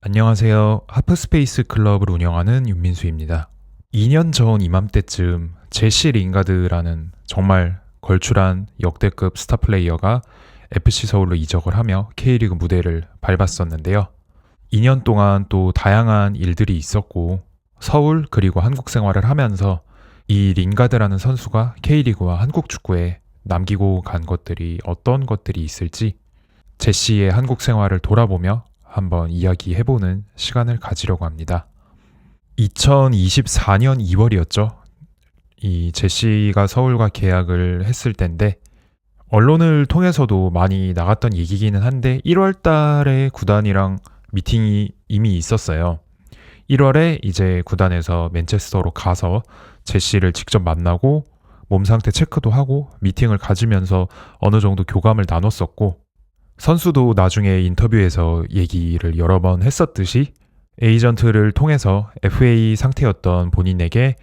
안녕하세요. 하프스페이스 클럽을 운영하는 윤민수입니다. 2년 전 이맘때쯤 제시 링가드라는 정말 걸출한 역대급 스타 플레이어가 FC 서울로 이적을 하며 K리그 무대를 밟았었는데요. 2년 동안 또 다양한 일들이 있었고 서울 그리고 한국 생활을 하면서 이 링가드라는 선수가 K리그와 한국 축구에 남기고 간 것들이 어떤 것들이 있을지 제시의 한국 생활을 돌아보며 한번 이야기해보는 시간을 가지려고 합니다. 2024년 2월이었죠. 이 제시가 서울과 계약을 했을 때인데 언론을 통해서도 많이 나갔던 얘기기는 한데 1월 달에 구단이랑 미팅이 이미 있었어요. 1월에 이제 구단에서 맨체스터로 가서 제시를 직접 만나고 몸 상태 체크도 하고 미팅을 가지면서 어느 정도 교감을 나눴었고 선수도 나중에 인터뷰에서 얘기를 여러 번 했었듯이 에이전트를 통해서 FA 상태였던 본인에게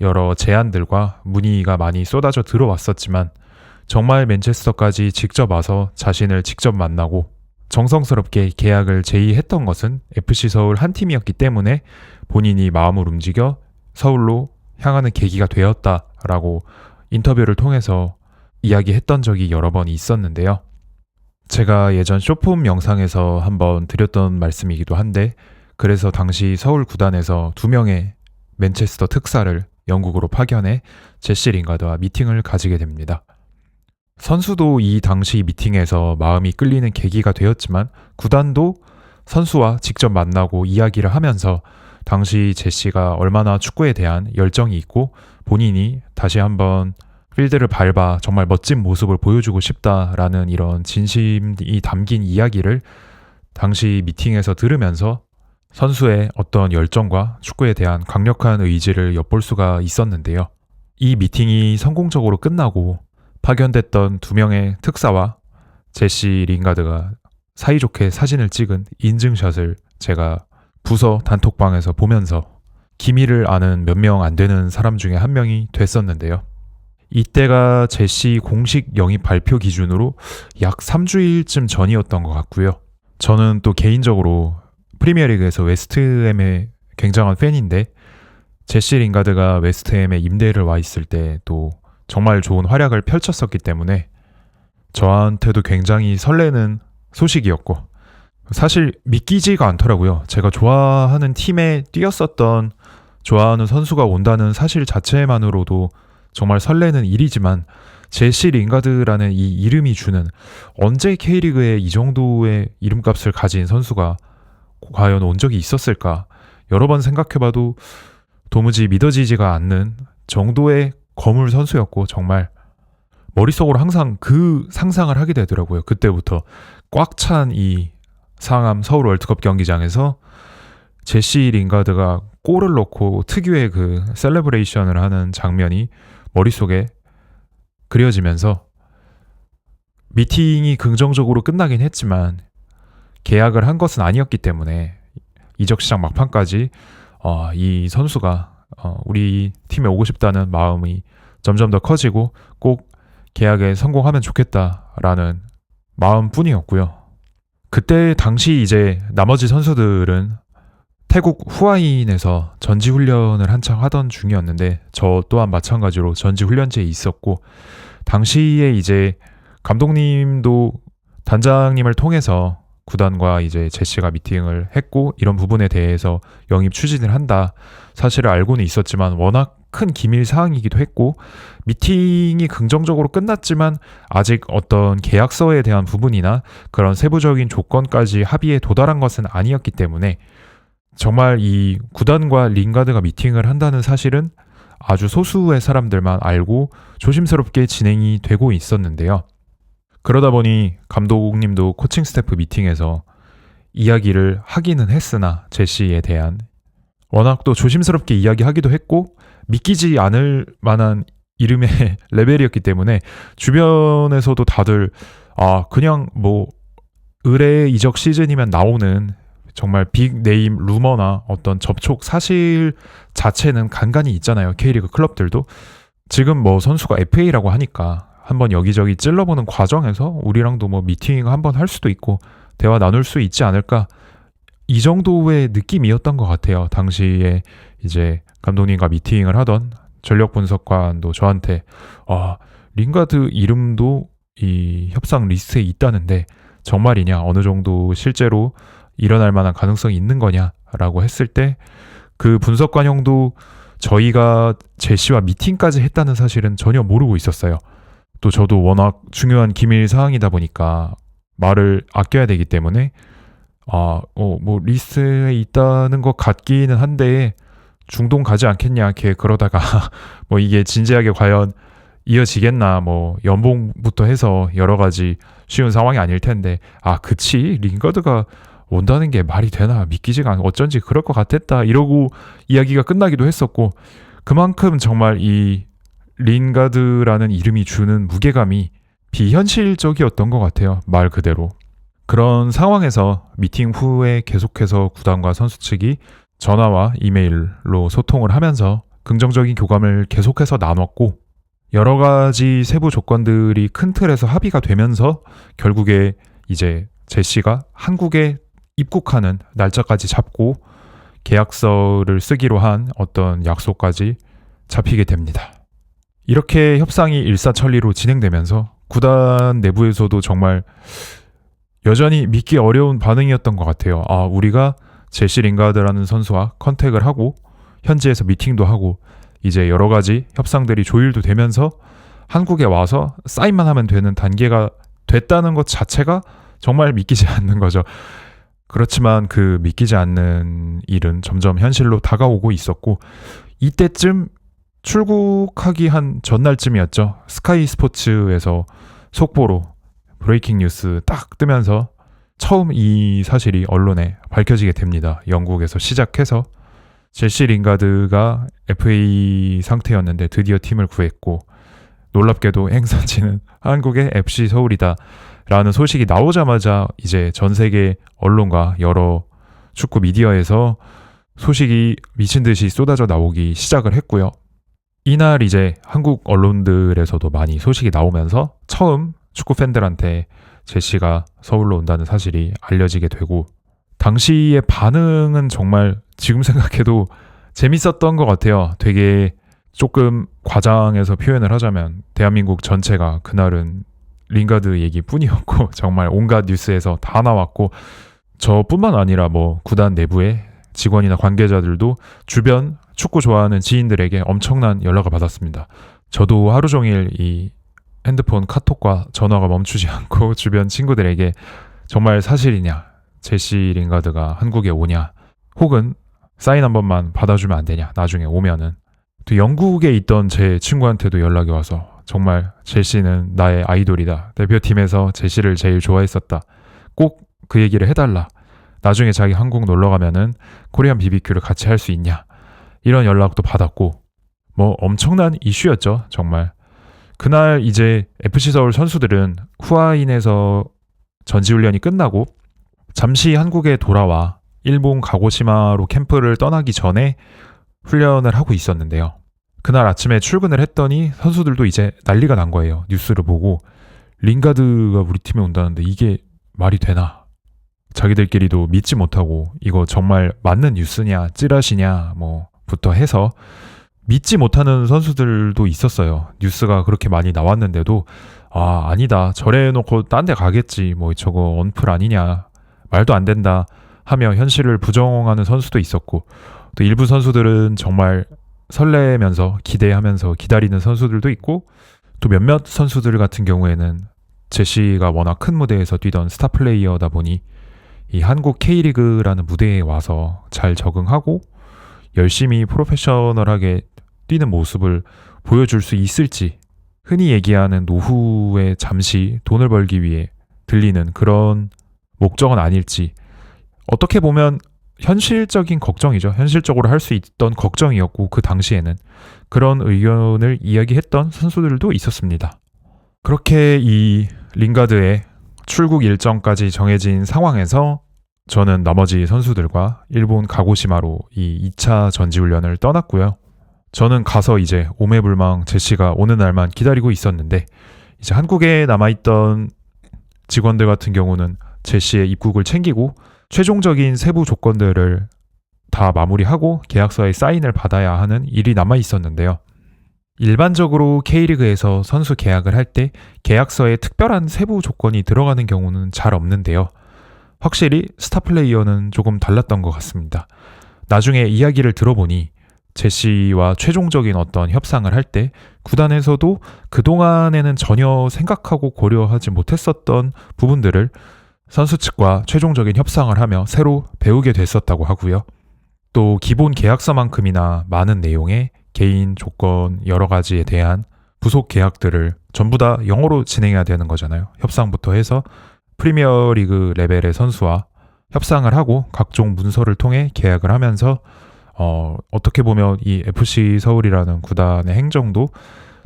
여러 제안들과 문의가 많이 쏟아져 들어왔었지만 정말 맨체스터까지 직접 와서 자신을 직접 만나고 정성스럽게 계약을 제의했던 것은 FC 서울 한 팀이었기 때문에 본인이 마음을 움직여 서울로 향하는 계기가 되었다라고 인터뷰를 통해서 이야기했던 적이 여러 번 있었는데요. 제가 예전 쇼폼 영상에서 한번 드렸던 말씀이기도 한데 그래서 당시 서울 구단에서 2명의 맨체스터 특사를 영국으로 파견해 제시 링가드와 미팅을 가지게 됩니다. 선수도 이 당시 미팅에서 마음이 끌리는 계기가 되었지만 구단도 선수와 직접 만나고 이야기를 하면서 당시 제시가 얼마나 축구에 대한 열정이 있고 본인이 다시 한번 필드를 밟아 정말 멋진 모습을 보여주고 싶다라는 이런 진심이 담긴 이야기를 당시 미팅에서 들으면서 선수의 어떤 열정과 축구에 대한 강력한 의지를 엿볼 수가 있었는데요. 이 미팅이 성공적으로 끝나고 파견됐던 2명의 특사와 제시 링가드가 사이좋게 사진을 찍은 인증샷을 제가 부서 단톡방에서 보면서 기미를 아는 몇 명 안 되는 사람 중에 한 명이 됐었는데요. 이때가 제시 공식 영입 발표 기준으로 약 3주일쯤 전이었던 것 같고요. 저는 또 개인적으로 프리미어리그에서 웨스트햄의 굉장한 팬인데 제시 링가드가 웨스트햄에 임대를 와 있을 때 또 정말 좋은 활약을 펼쳤었기 때문에 저한테도 굉장히 설레는 소식이었고 사실 믿기지가 않더라고요. 제가 좋아하는 팀에 뛰었었던 좋아하는 선수가 온다는 사실 자체만으로도 정말 설레는 일이지만 제시 링가드라는 이 이름이 주는 언제 K리그에 이 정도의 이름값을 가진 선수가 과연 온 적이 있었을까 여러 번 생각해봐도 도무지 믿어지지가 않는 정도의 거물 선수였고 정말 머릿속으로 항상 그 상상을 하게 되더라고요. 그때부터 꽉 찬 이 상암 서울 월드컵 경기장에서 제시 링가드가 골을 넣고 특유의 그 셀레브레이션을 하는 장면이 머릿속에 그려지면서 미팅이 긍정적으로 끝나긴 했지만 계약을 한 것은 아니었기 때문에 이적 시장 막판까지 이 선수가 우리 팀에 오고 싶다는 마음이 점점 더 커지고 꼭 계약에 성공하면 좋겠다라는 마음뿐이었고요. 그때 당시 이제 나머지 선수들은 태국 후아인에서 전지훈련을 한창 하던 중이었는데 저 또한 마찬가지로 전지훈련지에 있었고 당시에 이제 감독님도 단장님을 통해서 구단과 이제 제시가 미팅을 했고 이런 부분에 대해서 영입 추진을 한다 사실을 알고는 있었지만 워낙 큰 기밀 사항이기도 했고 미팅이 긍정적으로 끝났지만 아직 어떤 계약서에 대한 부분이나 그런 세부적인 조건까지 합의에 도달한 것은 아니었기 때문에 정말 이 구단과 링가드가 미팅을 한다는 사실은 아주 소수의 사람들만 알고 조심스럽게 진행이 되고 있었는데요. 그러다 보니 감독님도 코칭 스태프 미팅에서 이야기를 하기는 했으나 제시에 대한 워낙 또 조심스럽게 이야기하기도 했고 믿기지 않을 만한 이름의 레벨이었기 때문에 주변에서도 다들 그냥 뭐 의뢰 이적 시즌이면 나오는 정말 빅네임 루머나 어떤 접촉 사실 자체는 간간히 있잖아요. K리그 클럽들도. 지금 뭐 선수가 FA라고 하니까 한번 여기저기 찔러보는 과정에서 우리랑도 뭐 미팅 한번 할 수도 있고 대화 나눌 수 있지 않을까 이 정도의 느낌이었던 것 같아요. 당시에 이제 감독님과 미팅을 하던 전력 분석관도 저한테 링가드 이름도 이 협상 리스트에 있다는데 정말이냐, 어느 정도 실제로 일어날 만한 가능성이 있는 거냐라고 했을 때 그 분석관 형도 저희가 제시와 미팅까지 했다는 사실은 전혀 모르고 있었어요. 또 저도 워낙 중요한 기밀 사항이다 보니까 말을 아껴야 되기 때문에 뭐 리스트에 있다는 것 같기는 한데 중동 가지 않겠냐, 걔 그러다가 뭐 이게 진지하게 과연 이어지겠나, 뭐 연봉부터 해서 여러 가지 쉬운 상황이 아닐 텐데 그치, 링가드가 온다는 게 말이 되나, 믿기지가 않아, 어쩐지 그럴 것 같았다 이러고 이야기가 끝나기도 했었고, 그만큼 정말 이 링가드라는 이름이 주는 무게감이 비현실적이었던 것 같아요. 말 그대로. 그런 상황에서 미팅 후에 계속해서 구단과 선수 측이 전화와 이메일로 소통을 하면서 긍정적인 교감을 계속해서 나눴고, 여러 가지 세부 조건들이 큰 틀에서 합의가 되면서 결국에 이제 제시가 한국에 입국하는 날짜까지 잡고 계약서를 쓰기로 한 어떤 약속까지 잡히게 됩니다. 이렇게 협상이 일사천리로 진행되면서 구단 내부에서도 정말 여전히 믿기 어려운 반응이었던 것 같아요. 우리가 제시 링가드라는 선수와 컨택을 하고 현지에서 미팅도 하고 이제 여러 가지 협상들이 조율도 되면서 한국에 와서 사인만 하면 되는 단계가 됐다는 것 자체가 정말 믿기지 않는 거죠. 그렇지만 그 믿기지 않는 일은 점점 현실로 다가오고 있었고, 이때쯤 출국하기 한 전날쯤이었죠. 스카이 스포츠에서 속보로 브레이킹 뉴스 딱 뜨면서 처음 이 사실이 언론에 밝혀지게 됩니다. 영국에서 시작해서 제시 링가드가 FA 상태였는데 드디어 팀을 구했고, 놀랍게도 행선지는 한국의 FC 서울이다 라는 소식이 나오자마자 이제 전 세계 언론과 여러 축구 미디어에서 소식이 미친 듯이 쏟아져 나오기 시작을 했고요. 이날 이제 한국 언론들에서도 많이 소식이 나오면서 처음 축구 팬들한테 제시가 서울로 온다는 사실이 알려지게 되고, 당시의 반응은 정말 지금 생각해도 재밌었던 것 같아요. 되게 조금 과장해서 표현을 하자면 대한민국 전체가 그날은 링가드 얘기뿐이었고 정말 온갖 뉴스에서 다 나왔고, 저뿐만 아니라 뭐 구단 내부의 직원이나 관계자들도 주변 축구 좋아하는 지인들에게 엄청난 연락을 받았습니다. 저도 하루 종일 이 핸드폰 카톡과 전화가 멈추지 않고 주변 친구들에게 정말 사실이냐, 제시 링가드가 한국에 오냐, 혹은 사인 한 번만 받아주면 안 되냐, 나중에 오면은. 또 영국에 있던 제 친구한테도 연락이 와서 정말 제시는 나의 아이돌이다, 대표팀에서 제시를 제일 좋아했었다, 꼭 그 얘기를 해달라, 나중에 자기 한국 놀러 가면은 코리안 BBQ를 같이 할 수 있냐, 이런 연락도 받았고, 뭐 엄청난 이슈였죠. 정말 그날 이제 FC 서울 선수들은 후아인에서 전지훈련이 끝나고 잠시 한국에 돌아와 일본 가고시마로 캠프를 떠나기 전에 훈련을 하고 있었는데요. 그날 아침에 출근을 했더니 선수들도 이제 난리가 난 거예요. 뉴스를 보고 링가드가 우리 팀에 온다는데 이게 말이 되나? 자기들끼리도 믿지 못하고 이거 정말 맞는 뉴스냐, 찌라시냐 부터 해서 믿지 못하는 선수들도 있었어요. 뉴스가 그렇게 많이 나왔는데도 아니다, 저래놓고 딴 데 가겠지, 저거 언플 아니냐, 말도 안 된다 하며 현실을 부정하는 선수도 있었고, 또 일부 선수들은 정말 설레면서 기대하면서 기다리는 선수들도 있고, 또 몇몇 선수들 같은 경우에는 제시가 워낙 큰 무대에서 뛰던 스타 플레이어다 보니 이 한국 K리그라는 무대에 와서 잘 적응하고 열심히 프로페셔널하게 뛰는 모습을 보여줄 수 있을지, 흔히 얘기하는 노후에 잠시 돈을 벌기 위해 들리는 그런 목적은 아닐지, 어떻게 보면 현실적인 걱정이죠. 현실적으로 할 수 있던 걱정이었고, 그 당시에는 그런 의견을 이야기했던 선수들도 있었습니다. 그렇게 이 링가드의 출국 일정까지 정해진 상황에서 저는 나머지 선수들과 일본 가고시마로 이 2차 전지훈련을 떠났고요. 저는 가서 이제 오매불망 제시가 오는 날만 기다리고 있었는데, 이제 한국에 남아있던 직원들 같은 경우는 제시의 입국을 챙기고 최종적인 세부 조건들을 다 마무리하고 계약서에 사인을 받아야 하는 일이 남아 있었는데요. 일반적으로 K리그에서 선수 계약을 할 때 계약서에 특별한 세부 조건이 들어가는 경우는 잘 없는데요. 확실히 스타 플레이어는 조금 달랐던 것 같습니다. 나중에 이야기를 들어보니 제시와 최종적인 어떤 협상을 할 때 구단에서도 그동안에는 전혀 생각하고 고려하지 못했었던 부분들을 선수 측과 최종적인 협상을 하며 새로 배우게 됐었다고 하고요. 또 기본 계약서만큼이나 많은 내용의 개인 조건 여러 가지에 대한 부속 계약들을 전부 다 영어로 진행해야 되는 거잖아요. 협상부터 해서 프리미어리그 레벨의 선수와 협상을 하고 각종 문서를 통해 계약을 하면서 어떻게 보면 이 FC 서울이라는 구단의 행정도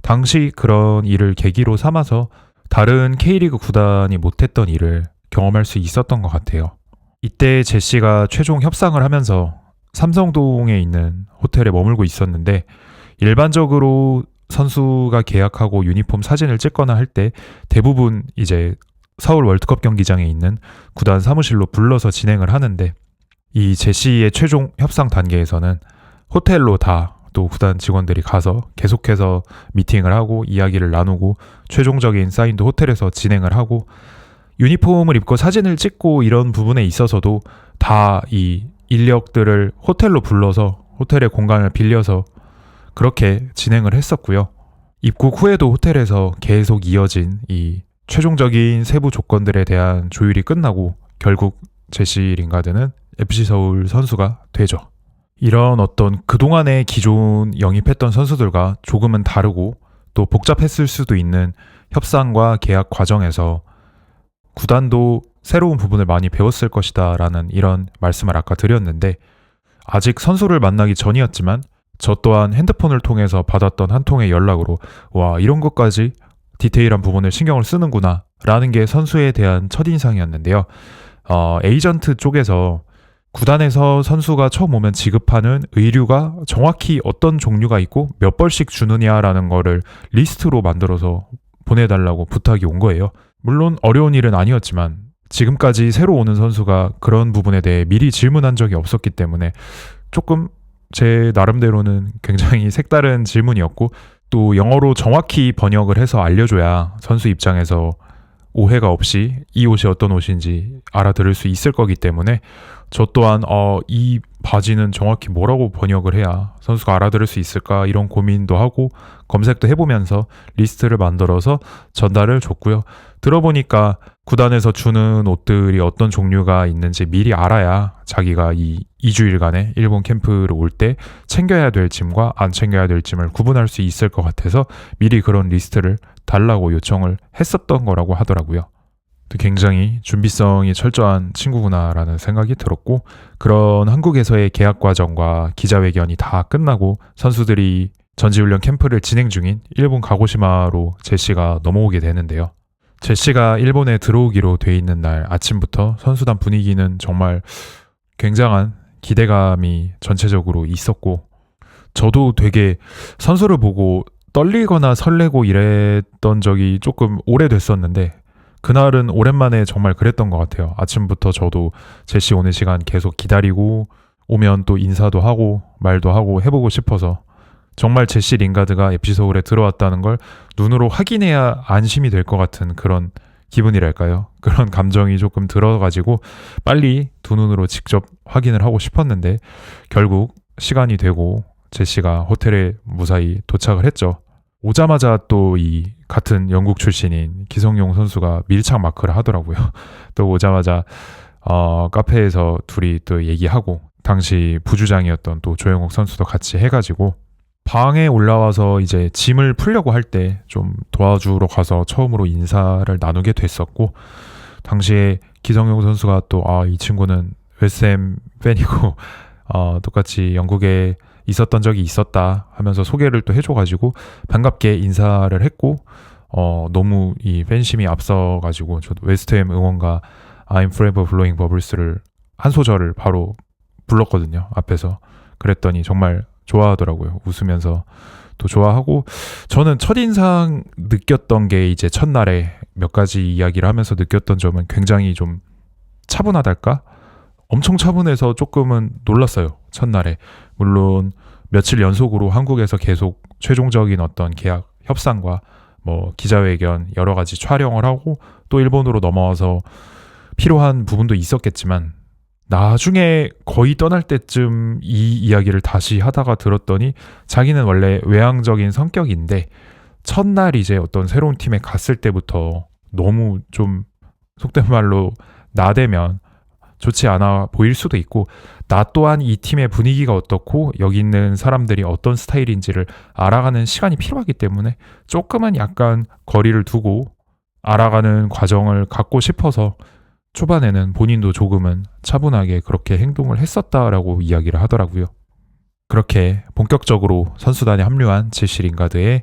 당시 그런 일을 계기로 삼아서 다른 K리그 구단이 못했던 일을 경험할 수 있었던 것 같아요. 이때 제시가 최종 협상을 하면서 삼성동에 있는 호텔에 머물고 있었는데 일반적으로 선수가 계약하고 유니폼 사진을 찍거나 할 때 대부분 이제 서울 월드컵 경기장에 있는 구단 사무실로 불러서 진행을 하는데 이 제시의 최종 협상 단계에서는 호텔로 다 또 구단 직원들이 가서 계속해서 미팅을 하고 이야기를 나누고 최종적인 사인도 호텔에서 진행을 하고 유니폼을 입고 사진을 찍고 이런 부분에 있어서도 다 이 인력들을 호텔로 불러서 호텔의 공간을 빌려서 그렇게 진행을 했었고요. 입국 후에도 호텔에서 계속 이어진 이 최종적인 세부 조건들에 대한 조율이 끝나고 결국 제시 링가드는 FC 서울 선수가 되죠. 이런 어떤 그동안의 기존 영입했던 선수들과 조금은 다르고 또 복잡했을 수도 있는 협상과 계약 과정에서 구단도 새로운 부분을 많이 배웠을 것이다 라는 이런 말씀을 아까 드렸는데 아직 선수를 만나기 전이었지만 저 또한 핸드폰을 통해서 받았던 한 통의 연락으로 와 이런 것까지 디테일한 부분을 신경을 쓰는구나 라는 게 선수에 대한 첫인상이었는데요. 에이전트 쪽에서 구단에서 선수가 처음 오면 지급하는 의류가 정확히 어떤 종류가 있고 몇 벌씩 주느냐라는 거를 리스트로 만들어서 보내달라고 부탁이 온 거예요. 물론 어려운 일은 아니었지만 지금까지 새로 오는 선수가 그런 부분에 대해 미리 질문한 적이 없었기 때문에 조금 제 나름대로는 굉장히 색다른 질문이었고 또 영어로 정확히 번역을 해서 알려줘야 선수 입장에서 오해가 없이 이 옷이 어떤 옷인지 알아들을 수 있을 거기 때문에 저 또한 이 바지는 정확히 뭐라고 번역을 해야 선수가 알아들을 수 있을까 이런 고민도 하고 검색도 해보면서 리스트를 만들어서 전달을 줬고요. 들어보니까 구단에서 주는 옷들이 어떤 종류가 있는지 미리 알아야 자기가 이 2주일간의 일본 캠프를 올 때 챙겨야 될 짐과 안 챙겨야 될 짐을 구분할 수 있을 것 같아서 미리 그런 리스트를 달라고 요청을 했었던 거라고 하더라고요. 굉장히 준비성이 철저한 친구구나라는 생각이 들었고 그런 한국에서의 계약 과정과 기자회견이 다 끝나고 선수들이 전지훈련 캠프를 진행 중인 일본 가고시마로 제시가 넘어오게 되는데요. 제시가 일본에 들어오기로 돼 있는 날 아침부터 선수단 분위기는 정말 굉장한 기대감이 전체적으로 있었고 저도 되게 선수를 보고 떨리거나 설레고 이랬던 적이 조금 오래됐었는데 그날은 오랜만에 정말 그랬던 것 같아요. 아침부터 저도 제시 오는 시간 계속 기다리고 오면 또 인사도 하고 말도 하고 해보고 싶어서 정말 제시 링가드가 FC 서울에 들어왔다는 걸 눈으로 확인해야 안심이 될 것 같은 그런 기분이랄까요? 그런 감정이 조금 들어가지고 빨리 두 눈으로 직접 확인을 하고 싶었는데 결국 시간이 되고 제시가 호텔에 무사히 도착을 했죠. 오자마자 또 이 같은 영국 출신인 기성용 선수가 밀착 마크를 하더라고요. 또 오자마자 카페에서 둘이 또 얘기하고 당시 부주장이었던 또 조영욱 선수도 같이 해가지고 방에 올라와서 이제 짐을 풀려고 할 때 좀 도와주러 가서 처음으로 인사를 나누게 됐었고 당시에 기성용 선수가 또 이 친구는 웨스트햄 팬이고 똑같이 영국에 있었던 적이 있었다 하면서 소개를 또 해줘가지고 반갑게 인사를 했고 너무 이 팬심이 앞서가지고 저도 웨스트햄 응원가 I'm Forever Blowing Bubbles를 한 소절을 바로 불렀거든요. 앞에서 그랬더니 정말 좋아하더라고요. 웃으면서 또 좋아하고 저는 첫인상 느꼈던 게 이제 첫날에 몇 가지 이야기를 하면서 느꼈던 점은 굉장히 좀 차분하달까? 엄청 차분해서 조금은 놀랐어요. 첫날에. 물론 며칠 연속으로 한국에서 계속 최종적인 어떤 계약 협상과 뭐 기자회견 여러 가지 촬영을 하고 또 일본으로 넘어와서 필요한 부분도 있었겠지만 나중에 거의 떠날 때쯤 이 이야기를 다시 하다가 들었더니 자기는 원래 외향적인 성격인데 첫날 이제 어떤 새로운 팀에 갔을 때부터 너무 좀 속된 말로 나대면 좋지 않아 보일 수도 있고 나 또한 이 팀의 분위기가 어떻고 여기 있는 사람들이 어떤 스타일인지를 알아가는 시간이 필요하기 때문에 조금은 약간 거리를 두고 알아가는 과정을 갖고 싶어서 초반에는 본인도 조금은 차분하게 그렇게 행동을 했었다라고 이야기를 하더라고요. 그렇게 본격적으로 선수단에 합류한 제시 링가드의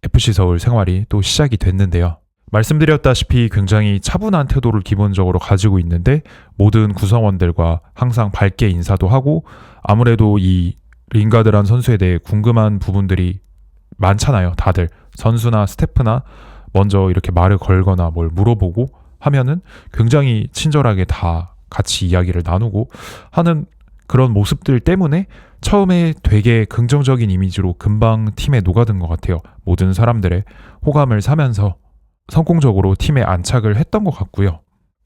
FC 서울 생활이 또 시작이 됐는데요. 말씀드렸다시피 굉장히 차분한 태도를 기본적으로 가지고 있는데 모든 구성원들과 항상 밝게 인사도 하고 아무래도 이 링가드란 선수에 대해 궁금한 부분들이 많잖아요. 다들 선수나 스태프나 먼저 이렇게 말을 걸거나 뭘 물어보고 하면은 굉장히 친절하게 다 같이 이야기를 나누고 하는 그런 모습들 때문에 처음에 되게 긍정적인 이미지로 금방 팀에 녹아든 것 같아요. 모든 사람들의 호감을 사면서 성공적으로 팀에 안착을 했던 것 같고요.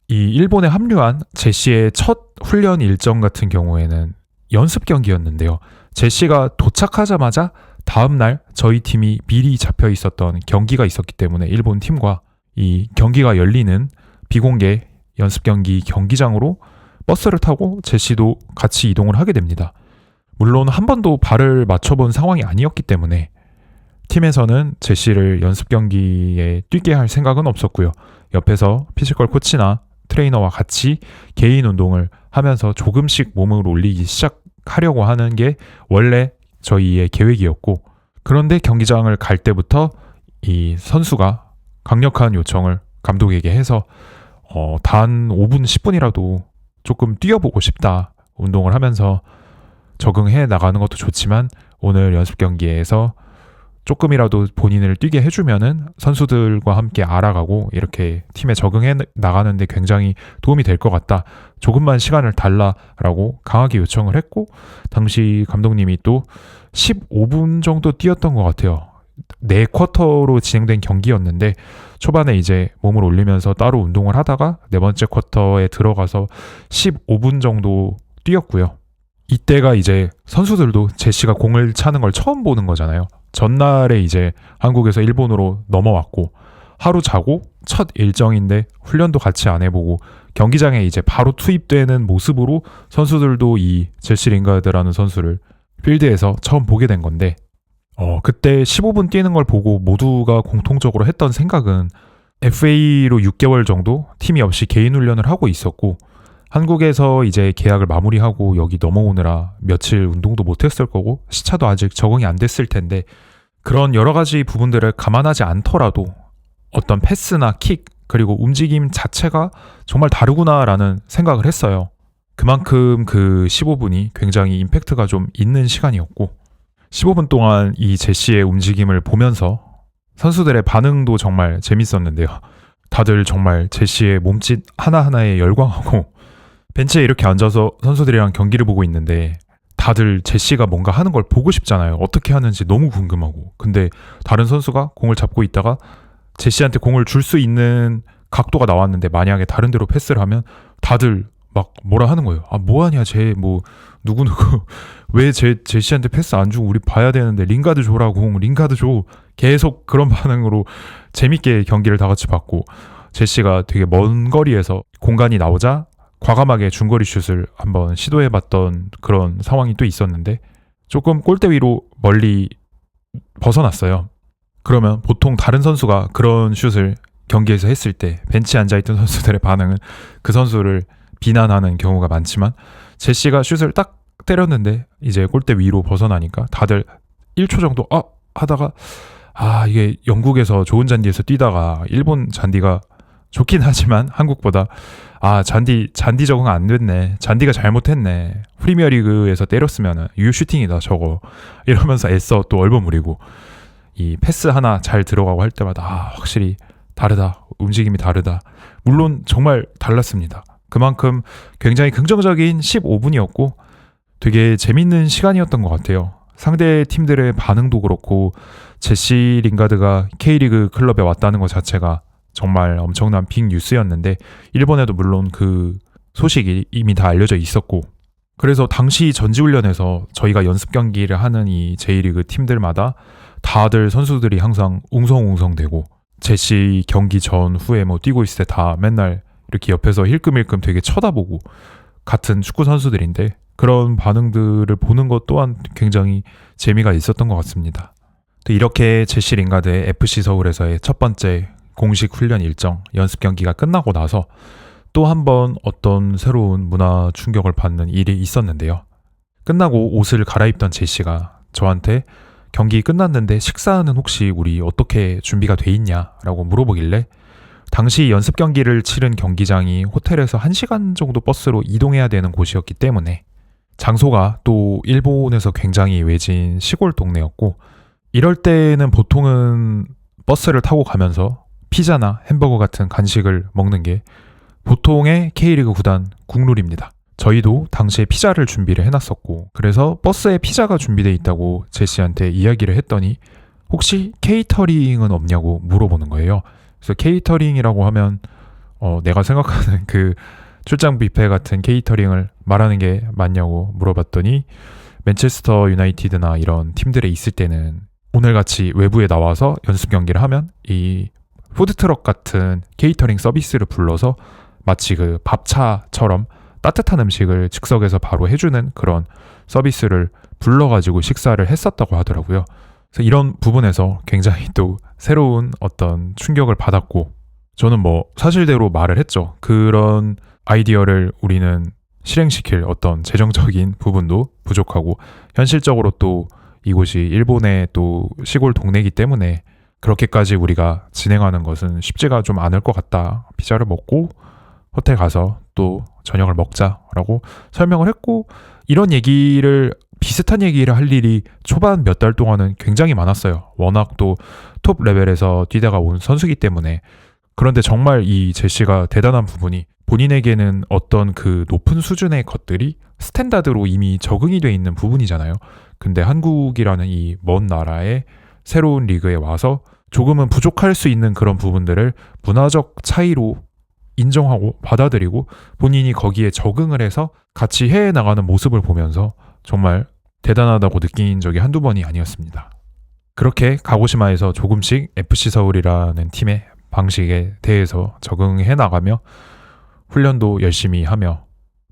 이 일본에 합류한 제시의 첫 훈련 일정 같은 경우에는 연습 경기였는데요. 제시가 도착하자마자 다음날 저희 팀이 미리 잡혀 있었던 경기가 있었기 때문에 일본 팀과 이 경기가 열리는 비공개 연습 경기 경기장으로 버스를 타고 제시도 같이 이동을 하게 됩니다. 물론 한 번도 발을 맞춰본 상황이 아니었기 때문에 팀에서는 제시를 연습 경기에 뛰게 할 생각은 없었고요. 옆에서 피지컬 코치나 트레이너와 같이 개인 운동을 하면서 조금씩 몸을 올리기 시작하려고 하는 게 원래 저희의 계획이었고 그런데 경기장을 갈 때부터 이 선수가 강력한 요청을 감독에게 해서 단 5분, 10분이라도 조금 뛰어보고 싶다. 운동을 하면서 적응해 나가는 것도 좋지만 오늘 연습 경기에서 조금이라도 본인을 뛰게 해주면은 선수들과 함께 알아가고 이렇게 팀에 적응해 나가는데 굉장히 도움이 될 것 같다. 조금만 시간을 달라라고 강하게 요청을 했고 당시 감독님이 또 15분 정도 뛰었던 것 같아요. 4쿼터로 진행된 경기였는데 초반에 이제 몸을 올리면서 따로 운동을 하다가 네 번째 쿼터에 들어가서 15분 정도 뛰었고요. 이때가 이제 선수들도 제시가 공을 차는 걸 처음 보는 거잖아요. 전날에 이제 한국에서 일본으로 넘어왔고 하루 자고 첫 일정인데 훈련도 같이 안 해보고 경기장에 이제 바로 투입되는 모습으로 선수들도 이 제시 링가드라는 선수를 필드에서 처음 보게 된 건데 그때 15분 뛰는 걸 보고 모두가 공통적으로 했던 생각은 FA로 6개월 정도 팀이 없이 개인 훈련을 하고 있었고 한국에서 이제 계약을 마무리하고 여기 넘어오느라 며칠 운동도 못했을 거고 시차도 아직 적응이 안 됐을 텐데 그런 여러 가지 부분들을 감안하지 않더라도 어떤 패스나 킥 그리고 움직임 자체가 정말 다르구나라는 생각을 했어요. 그만큼 그 15분이 굉장히 임팩트가 좀 있는 시간이었고 15분 동안 이 제시의 움직임을 보면서 선수들의 반응도 정말 재밌었는데요. 다들 정말 제시의 몸짓 하나하나에 열광하고 벤치에 이렇게 앉아서 선수들이랑 경기를 보고 있는데 다들 제시가 뭔가 하는 걸 보고 싶잖아요. 어떻게 하는지 너무 궁금하고. 근데 다른 선수가 공을 잡고 있다가 제시한테 공을 줄 수 있는 각도가 나왔는데 만약에 다른 데로 패스를 하면 다들 막 뭐라 하는 거예요. 아 뭐하냐 쟤 뭐 누구누구 왜 제시한테 패스 안 주고 우리 봐야 되는데 링가드 줘라고 링가드 줘. 계속 그런 반응으로 재밌게 경기를 다 같이 봤고 제시가 되게 먼 거리에서 공간이 나오자 과감하게 중거리 슛을 한번 시도해봤던 그런 상황이 또 있었는데 조금 골대 위로 멀리 벗어났어요. 그러면 보통 다른 선수가 그런 슛을 경기에서 했을 때 벤치에 앉아있던 선수들의 반응은 그 선수를 비난하는 경우가 많지만 제시가 슛을 딱 때렸는데 이제 골대 위로 벗어나니까 다들 1초 정도 하다가 이게 영국에서 좋은 잔디에서 뛰다가 일본 잔디가 좋긴 하지만 한국보다 잔디 적응 안 됐네. 잔디가 잘못했네. 프리미어리그에서 때렸으면 유슈팅이다 저거. 이러면서 애써 또 얼버무리고 이 패스 하나 잘 들어가고 할 때마다 확실히 다르다. 움직임이 다르다. 물론 정말 달랐습니다. 그만큼 굉장히 긍정적인 15분이었고 되게 재밌는 시간이었던 것 같아요. 상대 팀들의 반응도 그렇고 제시 링가드가 K리그 클럽에 왔다는 것 자체가 정말 엄청난 빅 뉴스였는데 일본에도 물론 그 소식이 이미 다 알려져 있었고 그래서 당시 전지훈련에서 저희가 연습 경기를 하는 이 J리그 팀들마다 다들 선수들이 항상 웅성웅성대고 제시 경기 전후에 뭐 뛰고 있을 때 다 맨날 이렇게 옆에서 힐끔힐끔 되게 쳐다보고 같은 축구 선수들인데 그런 반응들을 보는 것 또한 굉장히 재미가 있었던 것 같습니다. 또 이렇게 제시 링가드의 FC 서울에서의 첫 번째 공식 훈련 일정 연습 경기가 끝나고 나서 또 한 번 어떤 새로운 문화 충격을 받는 일이 있었는데요. 끝나고 옷을 갈아입던 제시가 저한테 경기 끝났는데 식사는 혹시 우리 어떻게 준비가 돼 있냐라고 물어보길래 당시 연습 경기를 치른 경기장이 호텔에서 1시간 정도 버스로 이동해야 되는 곳이었기 때문에 장소가 또 일본에서 굉장히 외진 시골 동네였고 이럴 때는 보통은 버스를 타고 가면서 피자나 햄버거 같은 간식을 먹는 게 보통의 K리그 구단 국룰입니다. 저희도 당시에 피자를 준비를 해놨었고 그래서 버스에 피자가 준비되어 있다고 제시한테 이야기를 했더니 혹시 케이터링은 없냐고 물어보는 거예요. 그래서 케이터링이라고 하면 내가 생각하는 그 출장 뷔페 같은 케이터링을 말하는 게 맞냐고 물어봤더니 맨체스터 유나이티드나 이런 팀들에 있을 때는 오늘같이 외부에 나와서 연습 경기를 하면 이 푸드트럭 같은 케이터링 서비스를 불러서 마치 그 밥차처럼 따뜻한 음식을 즉석에서 바로 해주는 그런 서비스를 불러가지고 식사를 했었다고 하더라고요. 그래서 이런 부분에서 굉장히 또 새로운 어떤 충격을 받았고 저는 뭐 사실대로 말을 했죠. 그런 아이디어를 우리는 실행시킬 어떤 재정적인 부분도 부족하고 현실적으로 또 이곳이 일본의 또 시골 동네이기 때문에 그렇게까지 우리가 진행하는 것은 쉽지가 좀 않을 것 같다. 피자를 먹고 호텔 가서 또 저녁을 먹자라고 설명을 했고 이런 얘기를 비슷한 얘기를 할 일이 초반 몇 달 동안은 굉장히 많았어요. 워낙 또 톱 레벨에서 뛰다가 온 선수이기 때문에 그런데 정말 이 제시가 대단한 부분이 본인에게는 어떤 그 높은 수준의 것들이 스탠다드로 이미 적응이 돼 있는 부분이잖아요. 근데 한국이라는 이 먼 나라의 새로운 리그에 와서 조금은 부족할 수 있는 그런 부분들을 문화적 차이로 인정하고 받아들이고 본인이 거기에 적응을 해서 같이 해나가는 모습을 보면서 정말 대단하다고 느낀 적이 한두 번이 아니었습니다. 그렇게 가고시마에서 조금씩 FC 서울이라는 팀의 방식에 대해서 적응해 나가며 훈련도 열심히 하며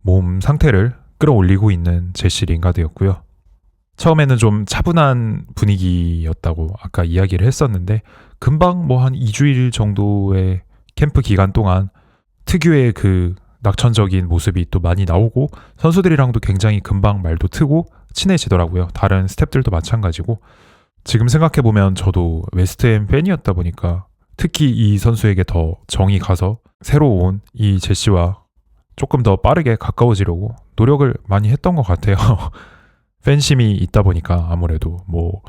몸 상태를 끌어올리고 있는 제시 링가드였고요. 처음에는 좀 차분한 분위기였다고 아까 이야기를 했었는데 금방 뭐 한 2주일 정도의 캠프 기간 동안 특유의 그 낙천적인 모습이 또 많이 나오고 선수들이랑도 굉장히 금방 말도 트고 친해지더라고요. 다른 스태프들도 마찬가지고 지금 생각해보면 저도 웨스트햄 팬이었다 보니까 특히 이 선수에게 더 정이 가서 새로 온 이 제시와 조금 더 빠르게 가까워지려고 노력을 많이 했던 것 같아요. 팬심이 있다 보니까 아무래도 뭐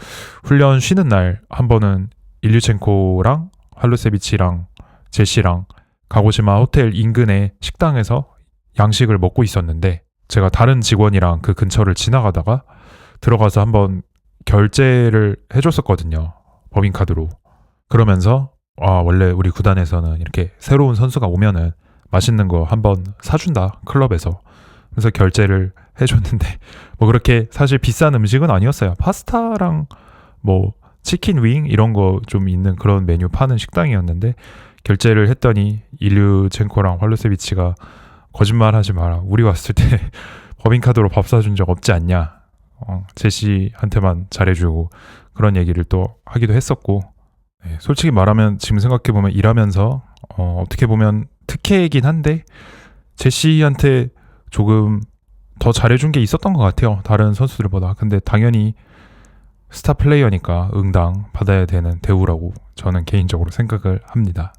훈련 쉬는 날 한 번은 일류첸코랑 할루세비치랑 제시랑 가고시마 호텔 인근의 식당에서 양식을 먹고 있었는데 제가 다른 직원이랑 그 근처를 지나가다가 들어가서 한번 결제를 해줬었거든요. 법인카드로. 그러면서 원래 우리 구단에서는 이렇게 새로운 선수가 오면은 맛있는 거 한번 사준다 클럽에서. 그래서 결제를 해줬는데 뭐 그렇게 사실 비싼 음식은 아니었어요. 파스타랑 뭐 치킨 윙 이런 거 좀 있는 그런 메뉴 파는 식당이었는데 결제를 했더니 일류첸코랑 활루세비치가 거짓말하지 마라. 우리 왔을 때 법인카드로 밥 사준 적 없지 않냐. 제시한테만 잘해주고 그런 얘기를 또 하기도 했었고 네, 솔직히 말하면 지금 생각해보면 일하면서 어떻게 보면 특혜이긴 한데 제시한테 조금 더 잘해준 게 있었던 것 같아요. 다른 선수들보다. 근데 당연히 스타 플레이어니까 응당 받아야 되는 대우라고 저는 개인적으로 생각을 합니다.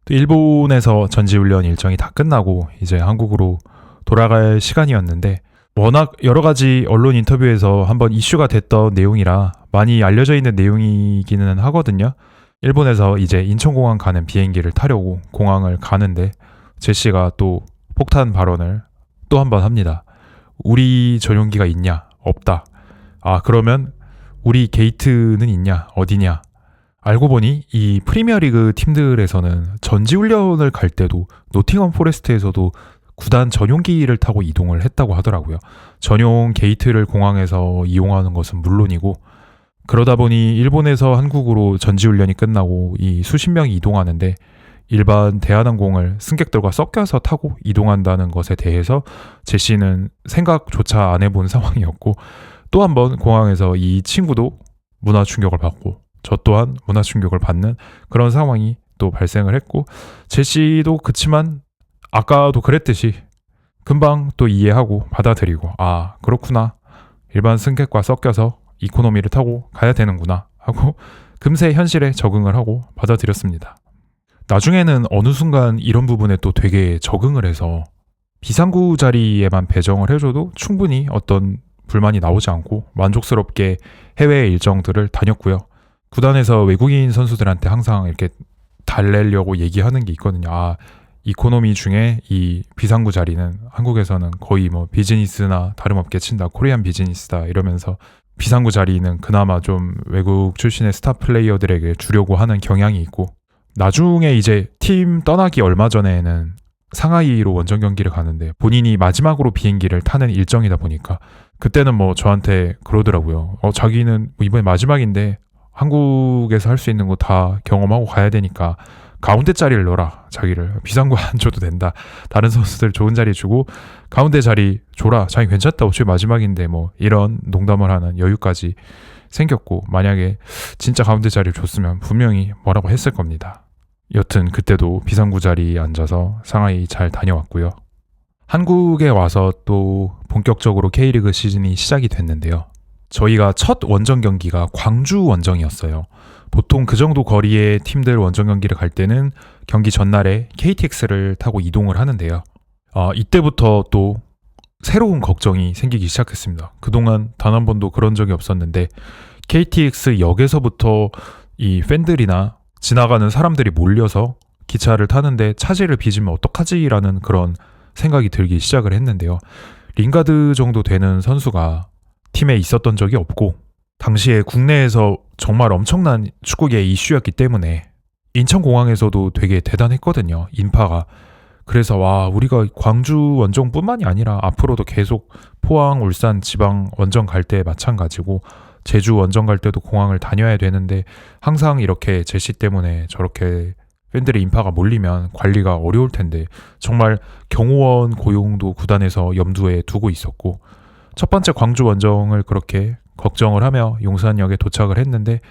또 일본에서 전지훈련 일정이 다 끝나고 이제 한국으로 돌아갈 시간이었는데 워낙 여러 가지 언론 인터뷰에서 한번 이슈가 됐던 내용이라 많이 알려져 있는 내용이기는 하거든요. 일본에서 이제 인천공항 가는 비행기를 타려고 공항을 가는데 제시가 또 폭탄 발언을 또 한 번 합니다. 우리 전용기가 있냐? 없다. 아, 그러면 우리 게이트는 있냐? 어디냐? 알고 보니 이 프리미어리그 팀들에서는 전지훈련을 갈 때도 노팅엄 포레스트에서도 구단 전용기를 타고 이동을 했다고 하더라고요. 전용 게이트를 공항에서 이용하는 것은 물론이고, 그러다 보니 일본에서 한국으로 전지훈련이 끝나고 이 수십 명이 이동하는데 일반 대한항공을 승객들과 섞여서 타고 이동한다는 것에 대해서 제시는 생각조차 안 해본 상황이었고, 또 한 번 공항에서 이 친구도 문화 충격을 받고 저 또한 문화 충격을 받는 그런 상황이 또 발생을 했고, 제시도 그치만 아까도 그랬듯이 금방 또 이해하고 받아들이고, 아 그렇구나, 일반 승객과 섞여서 이코노미를 타고 가야 되는구나 하고 금세 현실에 적응을 하고 받아들였습니다. 나중에는 어느 순간 이런 부분에 또 되게 적응을 해서 비상구 자리에만 배정을 해줘도 충분히 어떤 불만이 나오지 않고 만족스럽게 해외 일정들을 다녔고요. 구단에서 외국인 선수들한테 항상 이렇게 달래려고 얘기하는 게 있거든요. 아, 이코노미 중에 이 비상구 자리는 한국에서는 거의 뭐 비즈니스나 다름없게 친다, 코리안 비즈니스다 이러면서 비상구 자리는 그나마 좀 외국 출신의 스타 플레이어들에게 주려고 하는 경향이 있고, 나중에 이제 팀 떠나기 얼마 전에는 상하이로 원정 경기를 가는데 본인이 마지막으로 비행기를 타는 일정이다 보니까 그때는 뭐 저한테 그러더라고요. 자기는 이번에 마지막인데 한국에서 할 수 있는 거 다 경험하고 가야 되니까 가운데 자리를 넣어라. 자기를 비상구 안 줘도 된다. 다른 선수들 좋은 자리 주고 가운데 자리 줘라. 자기 괜찮다. 어차피 마지막인데 뭐 이런 농담을 하는 여유까지 생겼고, 만약에 진짜 가운데 자리를 줬으면 분명히 뭐라고 했을 겁니다. 여튼 그때도 비상구 자리에 앉아서 상하이 잘 다녀왔고요. 한국에 와서 또 본격적으로 K리그 시즌이 시작이 됐는데요. 저희가 첫 원정 경기가 광주 원정이었어요. 보통 그 정도 거리의 팀들 원정 경기를 갈 때는 경기 전날에 KTX를 타고 이동을 하는데요. 이때부터 또 새로운 걱정이 생기기 시작했습니다. 그동안 단 한 번도 그런 적이 없었는데 KTX 역에서부터 이 팬들이나 지나가는 사람들이 몰려서 기차를 타는데 차질을 빚으면 어떡하지라는 그런 생각이 들기 시작을 했는데요. 링가드 정도 되는 선수가 팀에 있었던 적이 없고, 당시에 국내에서 정말 엄청난 축구계의 이슈였기 때문에 인천공항에서도 되게 대단했거든요, 인파가. 그래서 와, 우리가 광주 원정뿐만이 아니라 앞으로도 계속 포항, 울산, 지방 원정 갈 때 마찬가지고 제주 원정 갈 때도 공항을 다녀야 되는데 항상 이렇게 제시 때문에 저렇게 팬들의 인파가 몰리면 관리가 어려울 텐데 정말 경호원 고용도 구단에서 염두에 두고 있었고, 첫 번째 광주 원정을 그렇게 걱정을 하며 용산역에 도착을 했는데,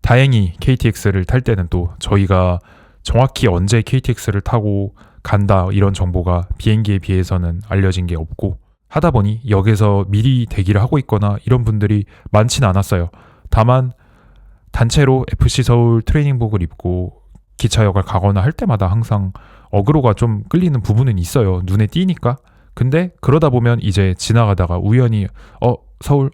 다행히 KTX를 탈 때는 또 저희가 정확히 언제 KTX를 타고 간다 이런 정보가 비행기에 비해서는 알려진 게 없고, 하다 보니 역에서 미리 대기를 하고 있거나 이런 분들이 많진 않았어요. 다만 단체로 FC 서울 트레이닝복을 입고 기차역을 가거나 할 때마다 항상 어그로가 좀 끌리는 부분은 있어요. 눈에 띄니까. 근데 그러다 보면 이제 지나가다가 우연히 서울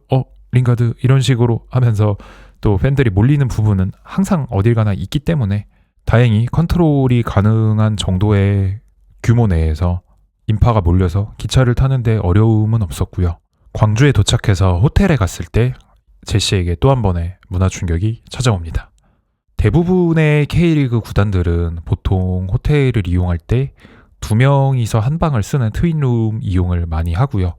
링가드 이런 식으로 하면서 또 팬들이 몰리는 부분은 항상 어딜 가나 있기 때문에 다행히 컨트롤이 가능한 정도의 규모 내에서 인파가 몰려서 기차를 타는데 어려움은 없었고요. 광주에 도착해서 호텔에 갔을 때 제시에게 또 한 번의 문화 충격이 찾아옵니다. 대부분의 K리그 구단들은 보통 호텔을 이용할 때 2명이서 한 방을 쓰는 트윈룸 이용을 많이 하고요.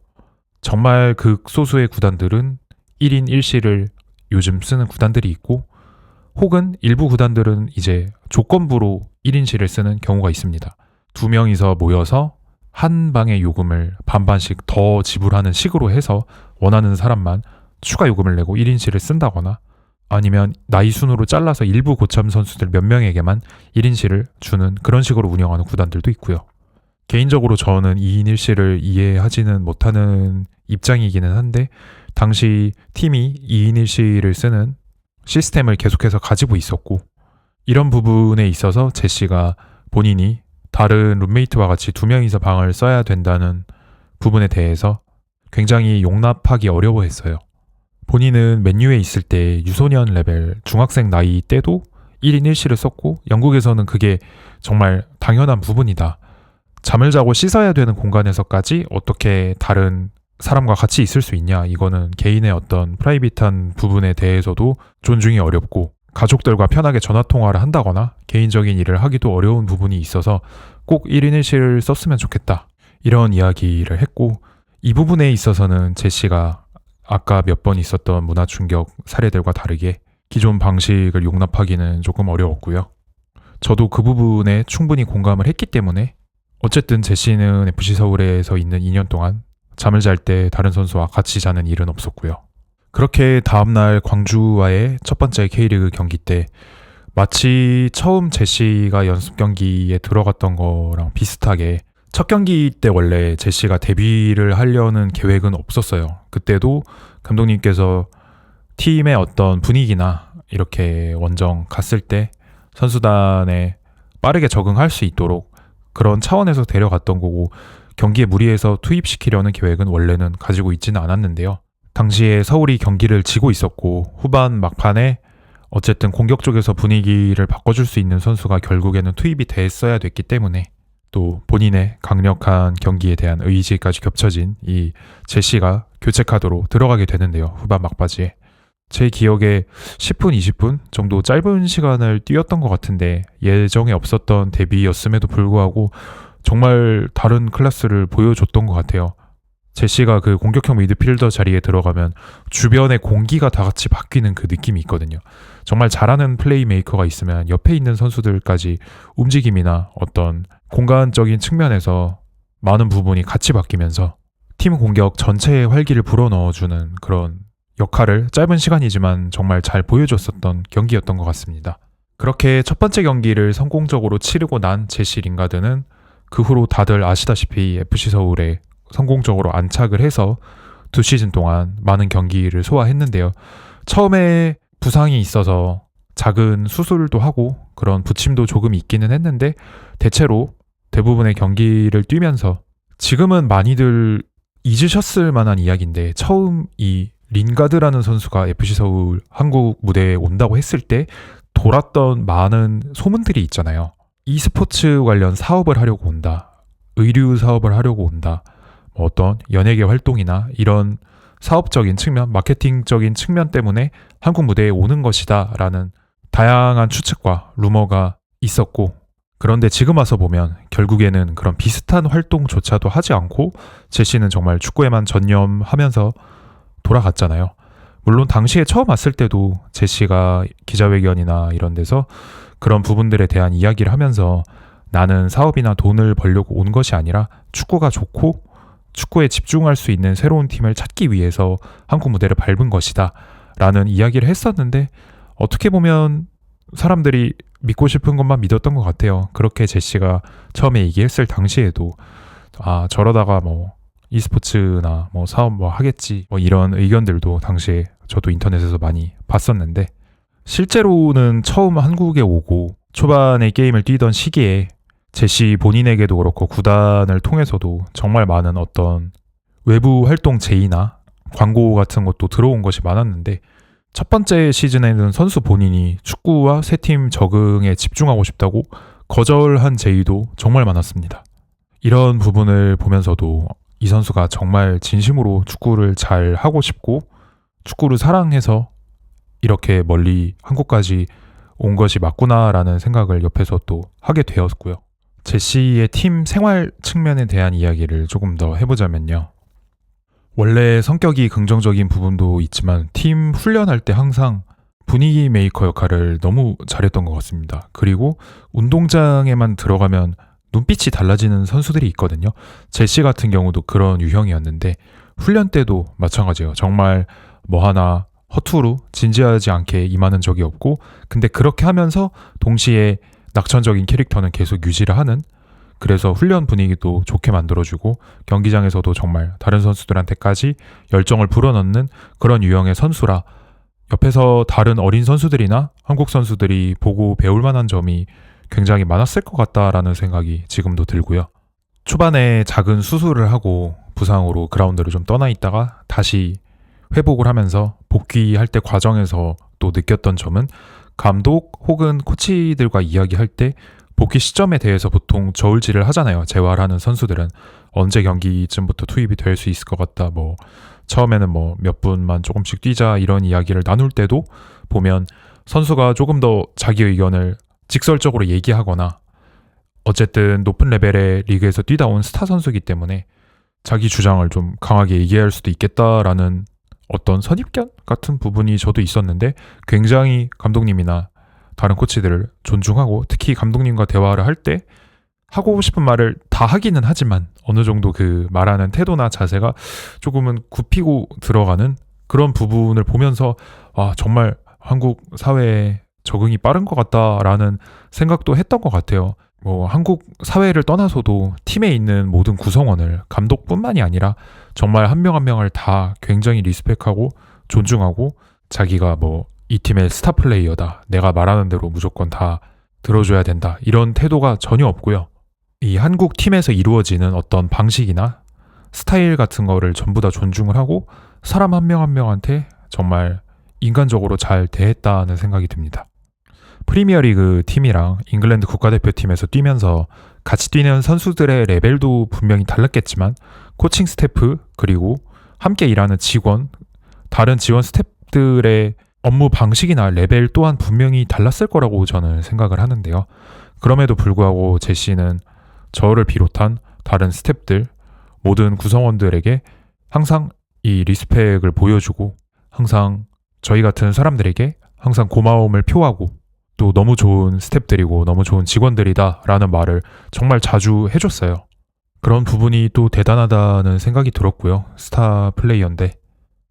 정말 극소수의 구단들은 1인 1실을 요즘 쓰는 구단들이 있고, 혹은 일부 구단들은 이제 조건부로 1인실을 쓰는 경우가 있습니다. 2명이서 모여서 한 방의 요금을 반반씩 더 지불하는 식으로 해서 원하는 사람만 추가 요금을 내고 1인실을 쓴다거나, 아니면 나이 순으로 잘라서 일부 고참 선수들 몇 명에게만 1인실을 주는 그런 식으로 운영하는 구단들도 있고요. 개인적으로 저는 2인 1실을 이해하지는 못하는 입장이기는 한데, 당시 팀이 2인 1실을 쓰는 시스템을 계속해서 가지고 있었고, 이런 부분에 있어서 제시가 본인이 다른 룸메이트와 같이 2명이서 방을 써야 된다는 부분에 대해서 굉장히 용납하기 어려워했어요. 본인은 맨유에 있을 때 유소년 레벨 중학생 나이 때도 1인 1실을 썼고, 영국에서는 그게 정말 당연한 부분이다. 잠을 자고 씻어야 되는 공간에서까지 어떻게 다른 사람과 같이 있을 수 있냐. 이거는 개인의 어떤 프라이빗한 부분에 대해서도 존중이 어렵고 가족들과 편하게 전화통화를 한다거나 개인적인 일을 하기도 어려운 부분이 있어서 꼭 1인 1실을 썼으면 좋겠다. 이런 이야기를 했고, 이 부분에 있어서는 제시가 아까 몇 번 있었던 문화 충격 사례들과 다르게 기존 방식을 용납하기는 조금 어려웠고요. 저도 그 부분에 충분히 공감을 했기 때문에 어쨌든 제시는 FC 서울에서 있는 2년 동안 잠을 잘 때 다른 선수와 같이 자는 일은 없었고요. 그렇게 다음날 광주와의 첫 번째 K리그 경기 때 마치 처음 제시가 연습 경기에 들어갔던 거랑 비슷하게 첫 경기 때 원래 제시가 데뷔를 하려는 계획은 없었어요. 그때도 감독님께서 팀의 어떤 분위기나 이렇게 원정 갔을 때 선수단에 빠르게 적응할 수 있도록 그런 차원에서 데려갔던 거고, 경기에 무리해서 투입시키려는 계획은 원래는 가지고 있지는 않았는데요. 당시에 서울이 경기를 지고 있었고 후반 막판에 어쨌든 공격 쪽에서 분위기를 바꿔줄 수 있는 선수가 결국에는 투입이 됐어야 됐기 때문에, 또 본인의 강력한 경기에 대한 의지까지 겹쳐진 이 제시가 교체 카드로 들어가게 되는데요. 후반 막바지에 제 기억에 10분, 20분 정도 짧은 시간을 뛰었던 것 같은데 예정에 없었던 데뷔였음에도 불구하고 정말 다른 클래스를 보여줬던 것 같아요. 제시가 그 공격형 미드필더 자리에 들어가면 주변의 공기가 다 같이 바뀌는 그 느낌이 있거든요. 정말 잘하는 플레이메이커가 있으면 옆에 있는 선수들까지 움직임이나 어떤 공간적인 측면에서 많은 부분이 같이 바뀌면서 팀 공격 전체의 활기를 불어넣어주는 그런 역할을 짧은 시간이지만 정말 잘 보여줬었던 경기였던 것 같습니다. 그렇게 첫 번째 경기를 성공적으로 치르고 난 제시 링가드는 그 후로 다들 아시다시피 FC 서울에 성공적으로 안착을 해서 2시즌 동안 많은 경기를 소화했는데요. 처음에 부상이 있어서 작은 수술도 하고 그런 부침도 조금 있기는 했는데 대체로 대부분의 경기를 뛰면서 지금은 많이들 잊으셨을 만한 이야기인데, 처음 이 린가드라는 선수가 FC 서울 한국 무대에 온다고 했을 때 돌았던 많은 소문들이 있잖아요. e스포츠 관련 사업을 하려고 온다, 의류 사업을 하려고 온다, 어떤 연예계 활동이나 이런 사업적인 측면, 마케팅적인 측면 때문에 한국 무대에 오는 것이다 라는 다양한 추측과 루머가 있었고, 그런데 지금 와서 보면 결국에는 그런 비슷한 활동조차도 하지 않고 제시는 정말 축구에만 전념하면서 돌아갔잖아요. 물론 당시에 처음 왔을 때도 제시가 기자회견이나 이런 데서 그런 부분들에 대한 이야기를 하면서 나는 사업이나 돈을 벌려고 온 것이 아니라 축구가 좋고 축구에 집중할 수 있는 새로운 팀을 찾기 위해서 한국 무대를 밟은 것이다 라는 이야기를 했었는데, 어떻게 보면 사람들이 믿고 싶은 것만 믿었던 것 같아요. 그렇게 제시가 처음에 얘기했을 당시에도 저러다가 뭐 e스포츠나 뭐 사업 뭐 하겠지 뭐 이런 의견들도 당시에 저도 인터넷에서 많이 봤었는데, 실제로는 처음 한국에 오고 초반에 게임을 뛰던 시기에 제시 본인에게도 그렇고 구단을 통해서도 정말 많은 어떤 외부 활동 제의나 광고 같은 것도 들어온 것이 많았는데, 첫 번째 시즌에는 선수 본인이 축구와 새 팀 적응에 집중하고 싶다고 거절한 제의도 정말 많았습니다. 이런 부분을 보면서도 이 선수가 정말 진심으로 축구를 잘 하고 싶고 축구를 사랑해서 이렇게 멀리 한국까지 온 것이 맞구나라는 생각을 옆에서 또 하게 되었고요. 제시의 팀 생활 측면에 대한 이야기를 조금 더 해보자면요. 원래 성격이 긍정적인 부분도 있지만 팀 훈련할 때 항상 분위기 메이커 역할을 너무 잘했던 것 같습니다. 그리고 운동장에만 들어가면 눈빛이 달라지는 선수들이 있거든요. 제시 같은 경우도 그런 유형이었는데 훈련 때도 마찬가지예요. 정말 뭐 하나 허투루 진지하지 않게 임하는 적이 없고, 근데 그렇게 하면서 동시에 낙천적인 캐릭터는 계속 유지를 하는, 그래서 훈련 분위기도 좋게 만들어주고 경기장에서도 정말 다른 선수들한테까지 열정을 불어넣는 그런 유형의 선수라 옆에서 다른 어린 선수들이나 한국 선수들이 보고 배울 만한 점이 굉장히 많았을 것 같다라는 생각이 지금도 들고요. 초반에 작은 수술을 하고 부상으로 그라운드를 좀 떠나 있다가 다시 회복을 하면서 복귀할 때 과정에서 또 느꼈던 점은 감독 혹은 코치들과 이야기할 때 복귀 시점에 대해서 보통 저울질을 하잖아요. 재활하는 선수들은 언제 경기쯤부터 투입이 될 수 있을 것 같다. 뭐 처음에는 뭐 몇 분만 조금씩 뛰자 이런 이야기를 나눌 때도 보면 선수가 조금 더 자기 의견을 직설적으로 얘기하거나 어쨌든 높은 레벨의 리그에서 뛰다 온 스타 선수이기 때문에 자기 주장을 좀 강하게 얘기할 수도 있겠다라는 어떤 선입견 같은 부분이 저도 있었는데 굉장히 감독님이나 다른 코치들을 존중하고 특히 감독님과 대화를 할 때 하고 싶은 말을 다 하기는 하지만 어느 정도 그 말하는 태도나 자세가 조금은 굽히고 들어가는 그런 부분을 보면서 정말 한국 사회에 적응이 빠른 것 같다라는 생각도 했던 것 같아요. 뭐 한국 사회를 떠나서도 팀에 있는 모든 구성원을 감독뿐만이 아니라 정말 한 명 한 명을 다 굉장히 리스펙하고 존중하고 자기가 뭐 이 팀의 스타 플레이어다. 내가 말하는 대로 무조건 다 들어줘야 된다. 이런 태도가 전혀 없고요. 이 한국 팀에서 이루어지는 어떤 방식이나 스타일 같은 거를 전부 다 존중을 하고 사람 한 명 한 명한테 정말 인간적으로 잘 대했다는 생각이 듭니다. 프리미어리그 팀이랑 잉글랜드 국가대표팀에서 뛰면서 같이 뛰는 선수들의 레벨도 분명히 달랐겠지만 코칭 스태프 그리고 함께 일하는 직원, 다른 지원 스태프들의 업무 방식이나 레벨 또한 분명히 달랐을 거라고 저는 생각을 하는데요. 그럼에도 불구하고 제시는 저를 비롯한 다른 스태프들, 모든 구성원들에게 항상 이 리스펙을 보여주고 항상 저희 같은 사람들에게 항상 고마움을 표하고 또 너무 좋은 스태프들이고 너무 좋은 직원들이다 라는 말을 정말 자주 해줬어요. 그런 부분이 또 대단하다는 생각이 들었고요. 스타 플레이어인데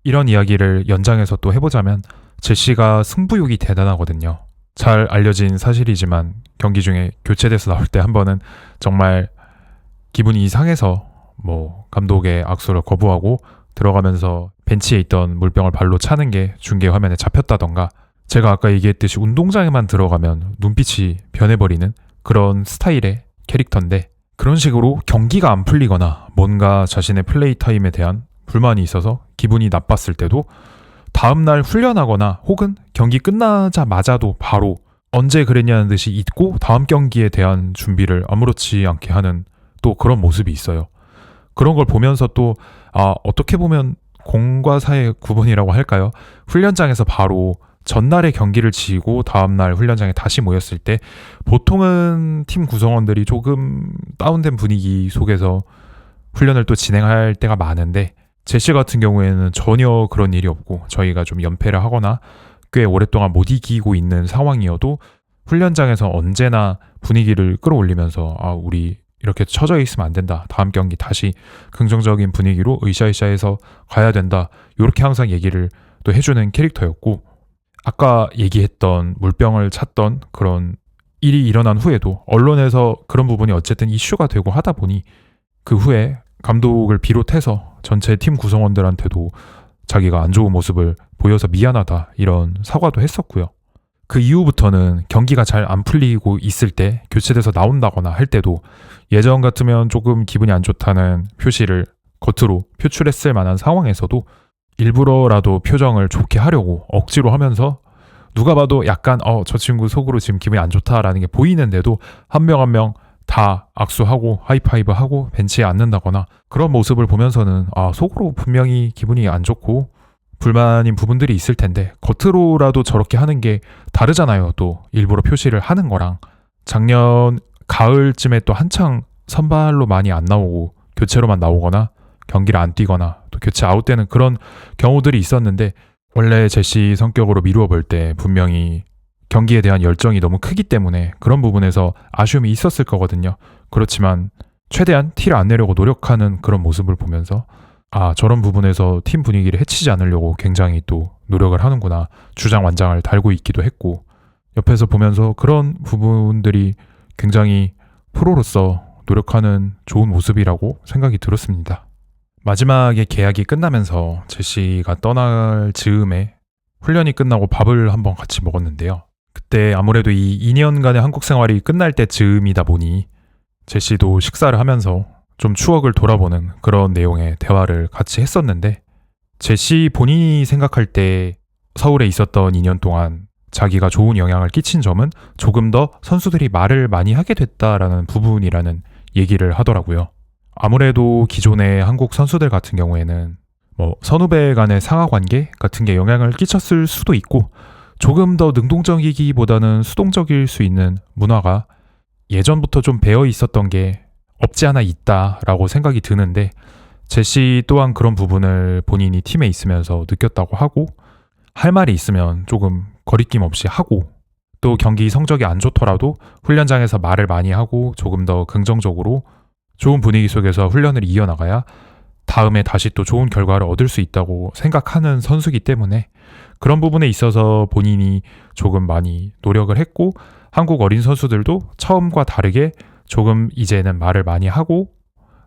이런 이야기를 연장해서 또 해보자면 제시가 승부욕이 대단하거든요. 잘 알려진 사실이지만 경기 중에 교체돼서 나올 때 한 번은 정말 기분이 상해서 뭐 감독의 악수를 거부하고 들어가면서 벤치에 있던 물병을 발로 차는 게 중계 화면에 잡혔다던가 제가 아까 얘기했듯이 운동장에만 들어가면 눈빛이 변해버리는 그런 스타일의 캐릭터인데 그런 식으로 경기가 안 풀리거나 뭔가 자신의 플레이 타임에 대한 불만이 있어서 기분이 나빴을 때도 다음날 훈련하거나 혹은 경기 끝나자마자도 바로 언제 그랬냐는 듯이 잊고 다음 경기에 대한 준비를 아무렇지 않게 하는 또 그런 모습이 있어요. 그런 걸 보면서 또 어떻게 보면 공과 사의 구분이라고 할까요? 훈련장에서 바로 전날에 경기를 치고 다음날 훈련장에 다시 모였을 때 보통은 팀 구성원들이 조금 다운된 분위기 속에서 훈련을 또 진행할 때가 많은데 제시 같은 경우에는 전혀 그런 일이 없고 저희가 좀 연패를 하거나 꽤 오랫동안 못 이기고 있는 상황이어도 훈련장에서 언제나 분위기를 끌어올리면서 우리 이렇게 처져 있으면 안 된다. 다음 경기 다시 긍정적인 분위기로 으쌰으쌰해서 가야 된다. 이렇게 항상 얘기를 또 해주는 캐릭터였고 아까 얘기했던 물병을 찼던 그런 일이 일어난 후에도 언론에서 그런 부분이 어쨌든 이슈가 되고 하다 보니 그 후에 감독을 비롯해서 전체 팀 구성원들한테도 자기가 안 좋은 모습을 보여서 미안하다 이런 사과도 했었고요. 그 이후부터는 경기가 잘 안 풀리고 있을 때 교체돼서 나온다거나 할 때도 예전 같으면 조금 기분이 안 좋다는 표시를 겉으로 표출했을 만한 상황에서도 일부러라도 표정을 좋게 하려고 억지로 하면서 누가 봐도 약간 저 친구 속으로 지금 기분이 안 좋다라는 게 보이는데도 한 명 한 명 다 악수하고 하이파이브하고 벤치에 앉는다거나 그런 모습을 보면서는 속으로 분명히 기분이 안 좋고 불만인 부분들이 있을 텐데 겉으로라도 저렇게 하는 게 다르잖아요. 또 일부러 표시를 하는 거랑 작년 가을쯤에 또 한창 선발로 많이 안 나오고 교체로만 나오거나 경기를 안 뛰거나 또 교체 아웃되는 그런 경우들이 있었는데 원래 제시 성격으로 미루어 볼 때 분명히 경기에 대한 열정이 너무 크기 때문에 그런 부분에서 아쉬움이 있었을 거거든요. 그렇지만 최대한 티를 안 내려고 노력하는 그런 모습을 보면서 저런 부분에서 팀 분위기를 해치지 않으려고 굉장히 또 노력을 하는구나. 주장완장을 달고 있기도 했고 옆에서 보면서 그런 부분들이 굉장히 프로로서 노력하는 좋은 모습이라고 생각이 들었습니다. 마지막에 계약이 끝나면서 제시가 떠날 즈음에 훈련이 끝나고 밥을 한번 같이 먹었는데요. 그때 아무래도 이 2년간의 한국 생활이 끝날 때 즈음이다 보니 제시도 식사를 하면서 좀 추억을 돌아보는 그런 내용의 대화를 같이 했었는데 제시 본인이 생각할 때 서울에 있었던 2년 동안 자기가 좋은 영향을 끼친 점은 조금 더 선수들이 말을 많이 하게 됐다라는 부분이라는 얘기를 하더라고요. 아무래도 기존의 한국 선수들 같은 경우에는 선후배 간의 상하 관계 같은 게 영향을 끼쳤을 수도 있고, 조금 더 능동적이기보다는 수동적일 수 있는 문화가 예전부터 좀 배어 있었던 게 없지 않아 있다라고 생각이 드는데, 제시 또한 그런 부분을 본인이 팀에 있으면서 느꼈다고 하고, 할 말이 있으면 조금 거리낌 없이 하고, 또 경기 성적이 안 좋더라도 훈련장에서 말을 많이 하고 조금 더 긍정적으로 좋은 분위기 속에서 훈련을 이어나가야 다음에 다시 또 좋은 결과를 얻을 수 있다고 생각하는 선수이기 때문에, 그런 부분에 있어서 본인이 조금 많이 노력을 했고, 한국 어린 선수들도 처음과 다르게 조금 이제는 말을 많이 하고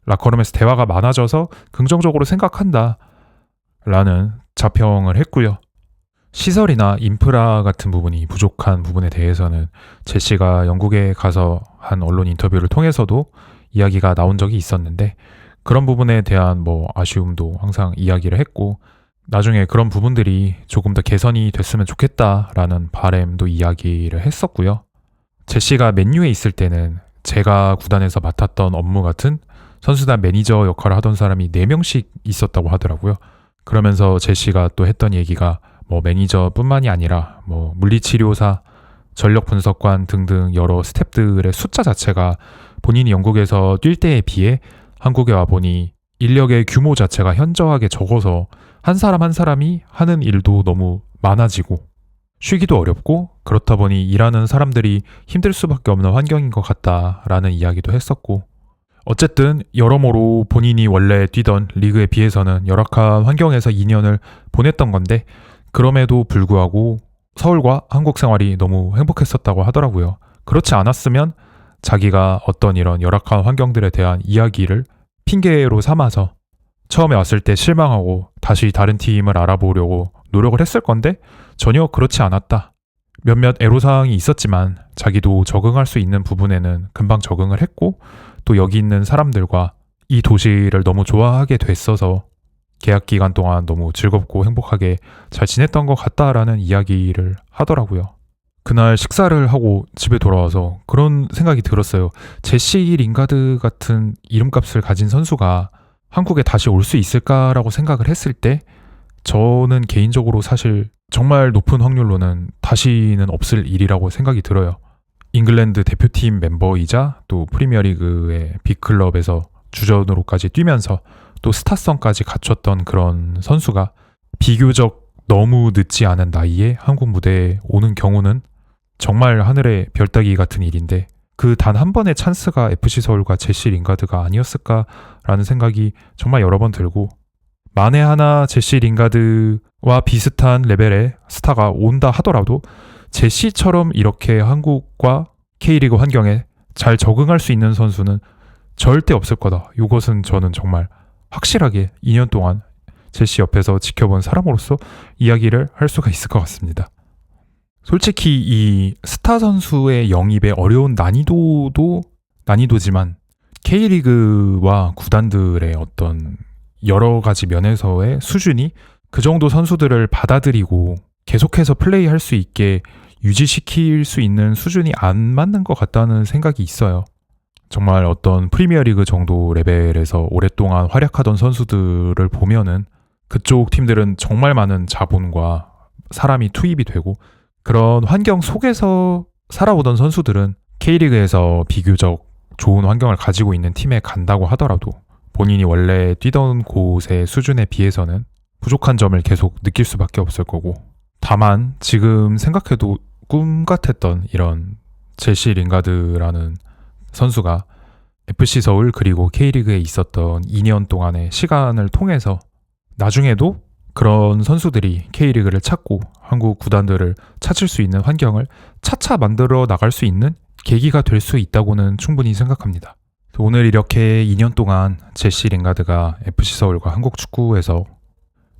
라커룸에서 대화가 많아져서 긍정적으로 생각한다 라는 자평을 했고요. 시설이나 인프라 같은 부분이 부족한 부분에 대해서는 제시가 영국에 가서 한 언론 인터뷰를 통해서도 이야기가 나온 적이 있었는데, 그런 부분에 대한 아쉬움도 항상 이야기를 했고, 나중에 그런 부분들이 조금 더 개선이 됐으면 좋겠다라는 바람도 이야기를 했었고요. 제시가 맨유에 있을 때는 제가 구단에서 맡았던 업무 같은 선수단 매니저 역할을 하던 사람이 4명씩 있었다고 하더라고요. 그러면서 제시가 또 했던 얘기가 매니저뿐만이 아니라 물리치료사, 전력 분석관 등등 여러 스태프들의 숫자 자체가 본인이 영국에서 뛸 때에 비해 한국에 와보니 인력의 규모 자체가 현저하게 적어서 한 사람 한 사람이 하는 일도 너무 많아지고 쉬기도 어렵고, 그렇다 보니 일하는 사람들이 힘들 수밖에 없는 환경인 것 같다라는 이야기도 했었고, 어쨌든 여러모로 본인이 원래 뛰던 리그에 비해서는 열악한 환경에서 2년을 보냈던 건데, 그럼에도 불구하고 서울과 한국 생활이 너무 행복했었다고 하더라고요. 그렇지 않았으면 자기가 어떤 이런 열악한 환경들에 대한 이야기를 핑계로 삼아서 처음에 왔을 때 실망하고 다시 다른 팀을 알아보려고 노력을 했을 건데, 전혀 그렇지 않았다. 몇몇 애로사항이 있었지만 자기도 적응할 수 있는 부분에는 금방 적응을 했고, 또 여기 있는 사람들과 이 도시를 너무 좋아하게 됐어서 계약 기간 동안 너무 즐겁고 행복하게 잘 지냈던 것 같다라는 이야기를 하더라고요. 그날 식사를 하고 집에 돌아와서 그런 생각이 들었어요. 제시 링가드 같은 이름값을 가진 선수가 한국에 다시 올 수 있을까라고 생각을 했을 때, 저는 개인적으로 사실 정말 높은 확률로는 다시는 없을 일이라고 생각이 들어요. 잉글랜드 대표팀 멤버이자 또 프리미어리그의 빅클럽에서 주전으로까지 뛰면서 또 스타성까지 갖췄던 그런 선수가 비교적 너무 늦지 않은 나이에 한국 무대에 오는 경우는 정말 하늘의 별 따기 같은 일인데, 그 단 한 번의 찬스가 FC 서울과 제시 링가드가 아니었을까라는 생각이 정말 여러 번 들고, 만에 하나 제시 링가드와 비슷한 레벨의 스타가 온다 하더라도 제시처럼 이렇게 한국과 K리그 환경에 잘 적응할 수 있는 선수는 절대 없을 거다. 이것은 저는 정말 확실하게 2년 동안 제시 옆에서 지켜본 사람으로서 이야기를 할 수가 있을 것 같습니다. 솔직히 이 스타 선수의 영입의 어려운 난이도지만 K리그와 구단들의 어떤 여러 가지 면에서의 수준이 그 정도 선수들을 받아들이고 계속해서 플레이할 수 있게 유지시킬 수 있는 수준이 안 맞는 것 같다는 생각이 있어요. 정말 어떤 프리미어리그 정도 레벨에서 오랫동안 활약하던 선수들을 보면은 그쪽 팀들은 정말 많은 자본과 사람이 투입이 되고, 그런 환경 속에서 살아오던 선수들은 K리그에서 비교적 좋은 환경을 가지고 있는 팀에 간다고 하더라도 본인이 원래 뛰던 곳의 수준에 비해서는 부족한 점을 계속 느낄 수밖에 없을 거고, 다만 지금 생각해도 꿈 같았던 이런 제시 링가드라는 선수가 FC 서울 그리고 K리그에 있었던 2년 동안의 시간을 통해서 나중에도 그런 선수들이 K리그를 찾고 한국 구단들을 찾을 수 있는 환경을 차차 만들어 나갈 수 있는 계기가 될 수 있다고는 충분히 생각합니다. 오늘 이렇게 2년 동안 제시 링가드가 FC 서울과 한국 축구에서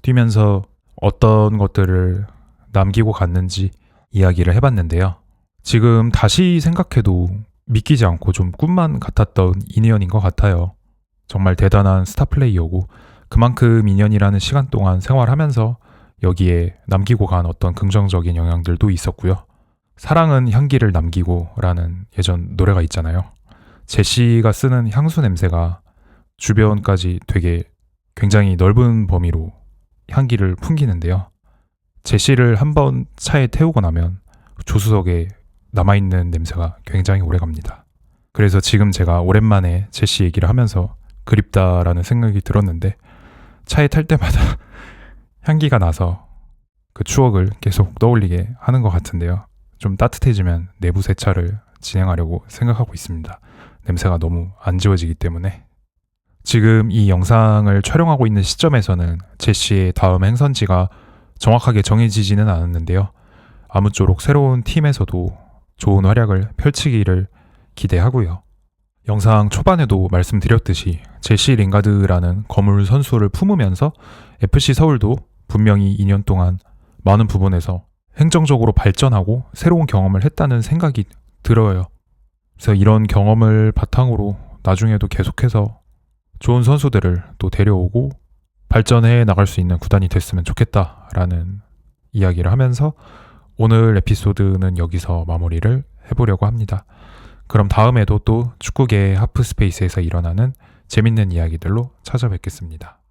뛰면서 어떤 것들을 남기고 갔는지 이야기를 해봤는데요. 지금 다시 생각해도 믿기지 않고 좀 꿈만 같았던 2년인 것 같아요. 정말 대단한 스타 플레이어고, 그만큼 2년이라는 시간 동안 생활하면서 여기에 남기고 간 어떤 긍정적인 영향들도 있었고요. 사랑은 향기를 남기고 라는 예전 노래가 있잖아요. 제시가 쓰는 향수 냄새가 주변까지 되게 굉장히 넓은 범위로 향기를 풍기는데요. 제시를 한번 차에 태우고 나면 조수석에 남아있는 냄새가 굉장히 오래 갑니다. 그래서 지금 제가 오랜만에 제시 얘기를 하면서 그립다라는 생각이 들었는데 차에 탈 때마다 향기가 나서 그 추억을 계속 떠올리게 하는 것 같은데요. 좀 따뜻해지면 내부 세차를 진행하려고 생각하고 있습니다. 냄새가 너무 안 지워지기 때문에. 지금 이 영상을 촬영하고 있는 시점에서는 제시의 다음 행선지가 정확하게 정해지지는 않았는데요. 아무쪼록 새로운 팀에서도 좋은 활약을 펼치기를 기대하고요. 영상 초반에도 말씀드렸듯이 제시 링가드라는 거물 선수를 품으면서 FC 서울도 분명히 2년 동안 많은 부분에서 행정적으로 발전하고 새로운 경험을 했다는 생각이 들어요. 그래서 이런 경험을 바탕으로 나중에도 계속해서 좋은 선수들을 또 데려오고 발전해 나갈 수 있는 구단이 됐으면 좋겠다라는 이야기를 하면서 오늘 에피소드는 여기서 마무리를 해보려고 합니다. 그럼 다음에도 또 축구계 하프스페이스에서 일어나는 재밌는 이야기들로 찾아뵙겠습니다.